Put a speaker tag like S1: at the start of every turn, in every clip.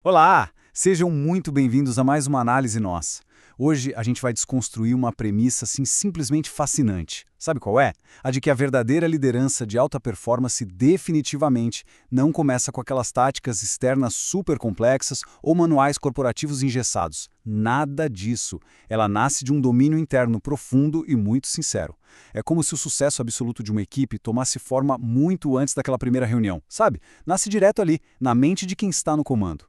S1: Olá! Sejam muito bem-vindos a mais uma análise nossa. Hoje a gente vai desconstruir uma premissa assim simplesmente fascinante. Sabe qual é? A de que a verdadeira liderança de alta performance definitivamente não começa com aquelas táticas externas super complexas ou manuais corporativos engessados. Nada disso. Ela nasce de um domínio interno profundo e muito sincero. É como se o sucesso absoluto de uma equipe tomasse forma muito antes daquela primeira reunião, sabe? Nasce direto ali, na mente de quem está no comando.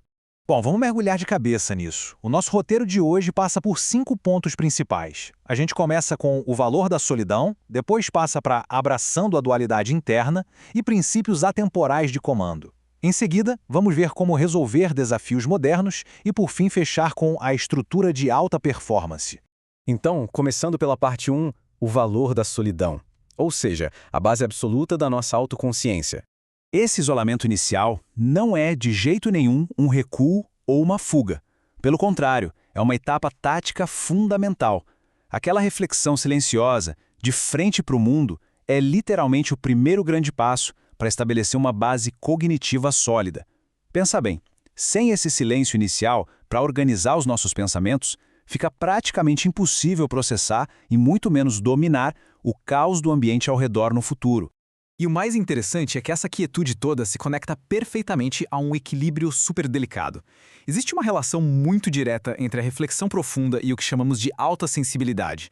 S2: Bom, vamos mergulhar de cabeça nisso. O nosso roteiro de hoje passa por 5 pontos principais. A gente começa com o valor da solidão, depois passa para abraçando a dualidade interna e princípios atemporais de comando. Em seguida, vamos ver como resolver desafios modernos e, por fim, fechar com a estrutura de alta performance.
S3: Então, começando pela parte 1, o valor da solidão, ou seja, a base absoluta da nossa autoconsciência.
S2: Esse isolamento inicial não é, de jeito nenhum, um recuo ou uma fuga. Pelo contrário, é uma etapa tática fundamental. Aquela reflexão silenciosa, de frente para o mundo, é literalmente o primeiro grande passo para estabelecer uma base cognitiva sólida. Pensa bem, sem esse silêncio inicial para organizar os nossos pensamentos, fica praticamente impossível processar e muito menos dominar o caos do ambiente ao redor no futuro.
S4: E o mais interessante é que essa quietude toda se conecta perfeitamente a um equilíbrio super delicado. Existe uma relação muito direta entre a reflexão profunda e o que chamamos de alta sensibilidade.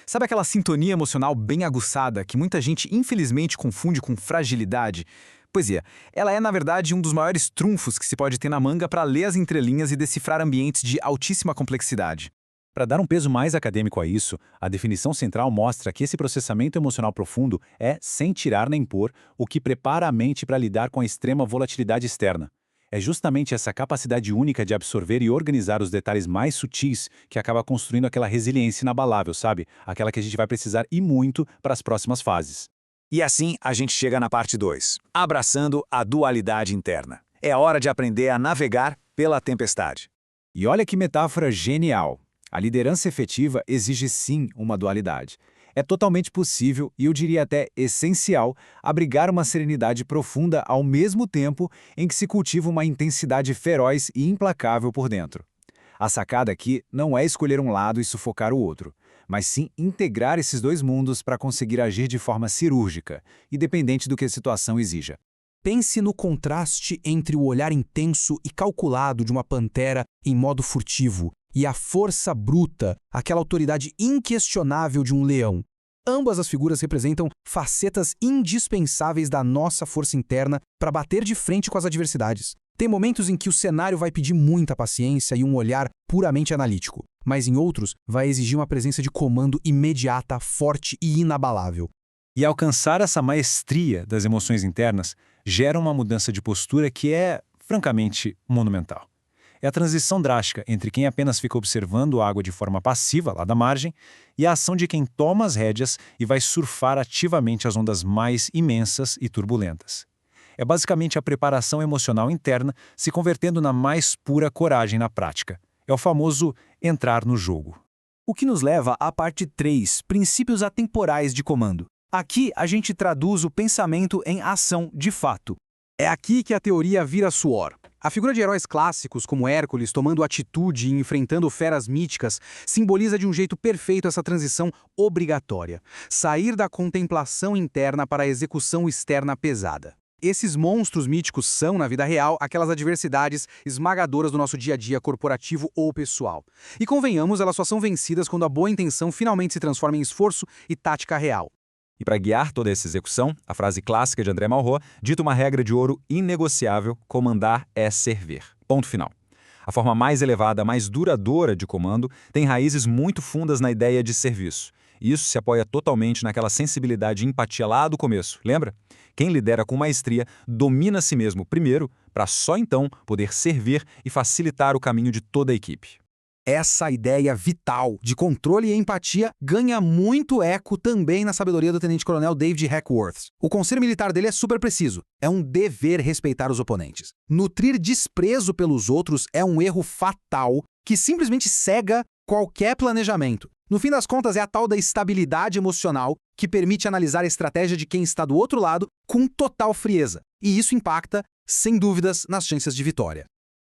S4: Sabe aquela sintonia emocional bem aguçada que muita gente infelizmente confunde com fragilidade? Pois é, ela é na verdade um dos maiores trunfos que se pode ter na manga para ler as entrelinhas e decifrar ambientes de altíssima complexidade.
S3: Para dar um peso mais acadêmico a isso, a definição central mostra que esse processamento emocional profundo é, sem tirar nem pôr, o que prepara a mente para lidar com a extrema volatilidade externa. É justamente essa capacidade única de absorver e organizar os detalhes mais sutis que acaba construindo aquela resiliência inabalável, sabe? Aquela que a gente vai precisar e muito para as próximas fases.
S5: E assim a gente chega na parte 2, abraçando a dualidade interna. É hora de aprender a navegar pela tempestade.
S1: E olha que metáfora genial! A liderança efetiva exige sim uma dualidade. É totalmente possível, e eu diria até essencial, abrigar uma serenidade profunda ao mesmo tempo em que se cultiva uma intensidade feroz e implacável por dentro. A sacada aqui não é escolher um lado e sufocar o outro, mas sim integrar esses dois mundos para conseguir agir de forma cirúrgica, independente do que a situação exija.
S6: Pense no contraste entre o olhar intenso e calculado de uma pantera em modo furtivo e a força bruta, aquela autoridade inquestionável de um leão. Ambas as figuras representam facetas indispensáveis da nossa força interna para bater de frente com as adversidades. Tem momentos em que o cenário vai pedir muita paciência e um olhar puramente analítico, mas em outros vai exigir uma presença de comando imediata, forte e inabalável.
S2: E alcançar essa maestria das emoções internas gera uma mudança de postura que é, francamente, monumental. É a transição drástica entre quem apenas fica observando a água de forma passiva, lá da margem, e a ação de quem toma as rédeas e vai surfar ativamente as ondas mais imensas e turbulentas. É basicamente a preparação emocional interna se convertendo na mais pura coragem na prática. É o famoso entrar no jogo.
S4: O que nos leva à parte 3, princípios atemporais de comando. Aqui a gente traduz o pensamento em ação de fato. É aqui que a teoria vira suor. A figura de heróis clássicos, como Hércules tomando atitude e enfrentando feras míticas, simboliza de um jeito perfeito essa transição obrigatória. Sair da contemplação interna para a execução externa pesada. Esses monstros míticos são, na vida real, aquelas adversidades esmagadoras do nosso dia a dia corporativo ou pessoal. E convenhamos, elas só são vencidas quando a boa intenção finalmente se transforma em esforço e tática real.
S7: E para guiar toda essa execução, a frase clássica de André Malraux dita uma regra de ouro inegociável: comandar é servir. Ponto final. A forma mais elevada, mais duradoura de comando tem raízes muito fundas na ideia de serviço. E isso se apoia totalmente naquela sensibilidade e empatia lá do começo, lembra? Quem lidera com maestria domina a si mesmo primeiro, para só então poder servir e facilitar o caminho de toda a equipe.
S6: Essa ideia vital de controle e empatia ganha muito eco também na sabedoria do tenente-coronel David Hackworth. O conselho militar dele é super preciso. É um dever respeitar os oponentes. Nutrir desprezo pelos outros é um erro fatal que simplesmente cega qualquer planejamento. No fim das contas, é a tal da estabilidade emocional que permite analisar a estratégia de quem está do outro lado com total frieza. E isso impacta, sem dúvidas, nas chances de vitória.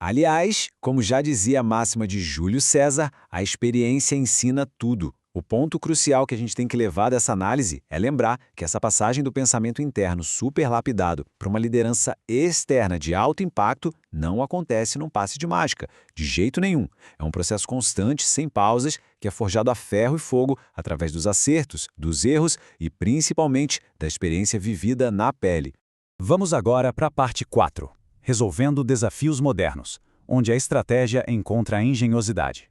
S5: Aliás, como já dizia a máxima de Júlio César, a experiência ensina tudo. O ponto crucial que a gente tem que levar dessa análise é lembrar que essa passagem do pensamento interno superlapidado para uma liderança externa de alto impacto não acontece num passe de mágica, de jeito nenhum. É um processo constante, sem pausas, que é forjado a ferro e fogo através dos acertos, dos erros e principalmente da experiência vivida na pele.
S1: Vamos agora para a parte 4, resolvendo desafios modernos, onde a estratégia encontra a engenhosidade.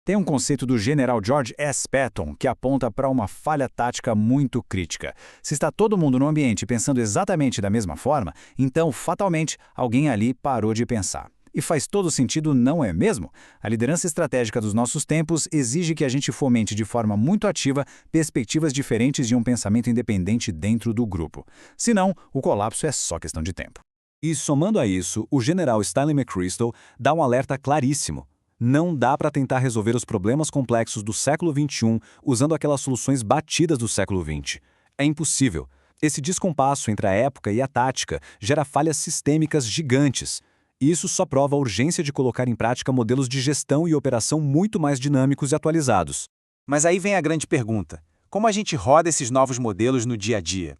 S1: Tem um conceito do general George S. Patton que aponta para uma falha tática muito crítica. Se está todo mundo no ambiente pensando exatamente da mesma forma, então, fatalmente, alguém ali parou de pensar. E faz todo sentido, não é mesmo? A liderança estratégica dos nossos tempos exige que a gente fomente de forma muito ativa perspectivas diferentes de um pensamento independente dentro do grupo. Senão, o colapso é só questão de tempo.
S2: E somando a isso, o general Stanley McChrystal dá um alerta claríssimo. Não dá para tentar resolver os problemas complexos do século XXI usando aquelas soluções batidas do século XX. É impossível. Esse descompasso entre a época e a tática gera falhas sistêmicas gigantes. E isso só prova a urgência de colocar em prática modelos de gestão e operação muito mais dinâmicos e atualizados.
S1: Mas aí vem a grande pergunta: como a gente roda esses novos modelos no dia a dia?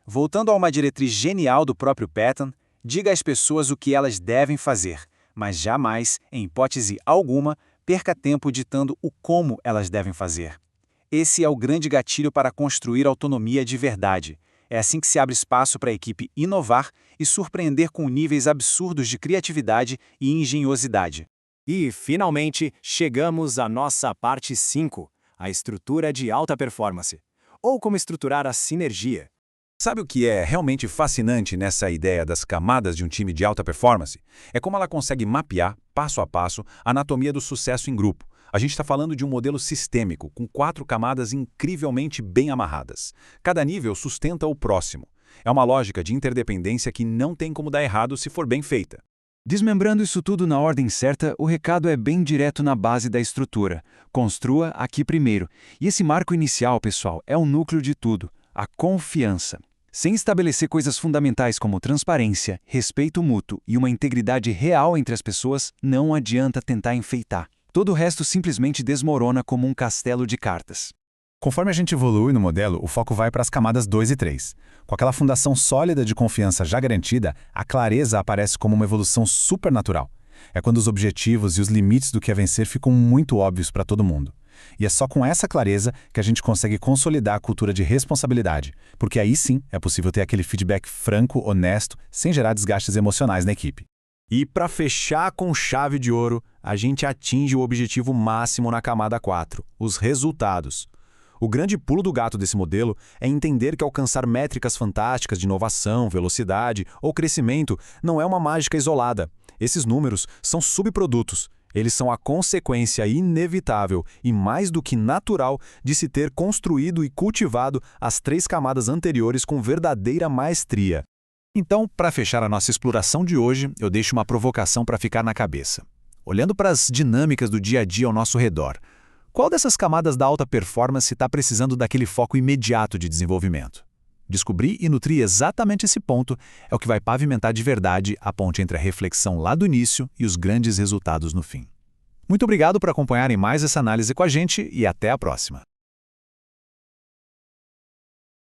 S1: Voltando a uma diretriz genial do próprio Patton, diga às pessoas o que elas devem fazer, mas jamais, em hipótese alguma, perca tempo ditando o como elas devem fazer. Esse é o grande gatilho para construir autonomia de verdade. É assim que se abre espaço para a equipe inovar e surpreender com níveis absurdos de criatividade e engenhosidade.
S5: E, finalmente, chegamos à nossa parte 5, a estrutura de alta performance. Ou como estruturar a sinergia.
S3: Sabe o que é realmente fascinante nessa ideia das camadas de um time de alta performance? É como ela consegue mapear, passo a passo, a anatomia do sucesso em grupo. A gente está falando de um modelo sistêmico, com 4 camadas incrivelmente bem amarradas. Cada nível sustenta o próximo. É uma lógica de interdependência que não tem como dar errado se for bem feita.
S4: Desmembrando isso tudo na ordem certa, o recado é bem direto na base da estrutura. Construa aqui primeiro. E esse marco inicial, pessoal, é o núcleo de tudo, a confiança. Sem estabelecer coisas fundamentais como transparência, respeito mútuo e uma integridade real entre as pessoas, não adianta tentar enfeitar. Todo o resto simplesmente desmorona como um castelo de cartas.
S3: Conforme a gente evolui no modelo, o foco vai para as camadas 2 e 3. Com aquela fundação sólida de confiança já garantida, a clareza aparece como uma evolução supernatural. É quando os objetivos e os limites do que é vencer ficam muito óbvios para todo mundo. E é só com essa clareza que a gente consegue consolidar a cultura de responsabilidade, porque aí sim é possível ter aquele feedback franco, honesto, sem gerar desgastes emocionais na equipe.
S2: E para fechar com chave de ouro, a gente atinge o objetivo máximo na camada 4, os resultados. O grande pulo do gato desse modelo é entender que alcançar métricas fantásticas de inovação, velocidade ou crescimento não é uma mágica isolada. Esses números são subprodutos. Eles são a consequência inevitável e mais do que natural de se ter construído e cultivado as 3 camadas anteriores com verdadeira maestria.
S3: Então, para fechar a nossa exploração de hoje, eu deixo uma provocação para ficar na cabeça. Olhando para as dinâmicas do dia a dia ao nosso redor, qual dessas camadas da alta performance está precisando daquele foco imediato de desenvolvimento? Descobrir e nutrir exatamente esse ponto é o que vai pavimentar de verdade a ponte entre a reflexão lá do início e os grandes resultados no fim. Muito obrigado por acompanharem mais essa análise com a gente e até a próxima.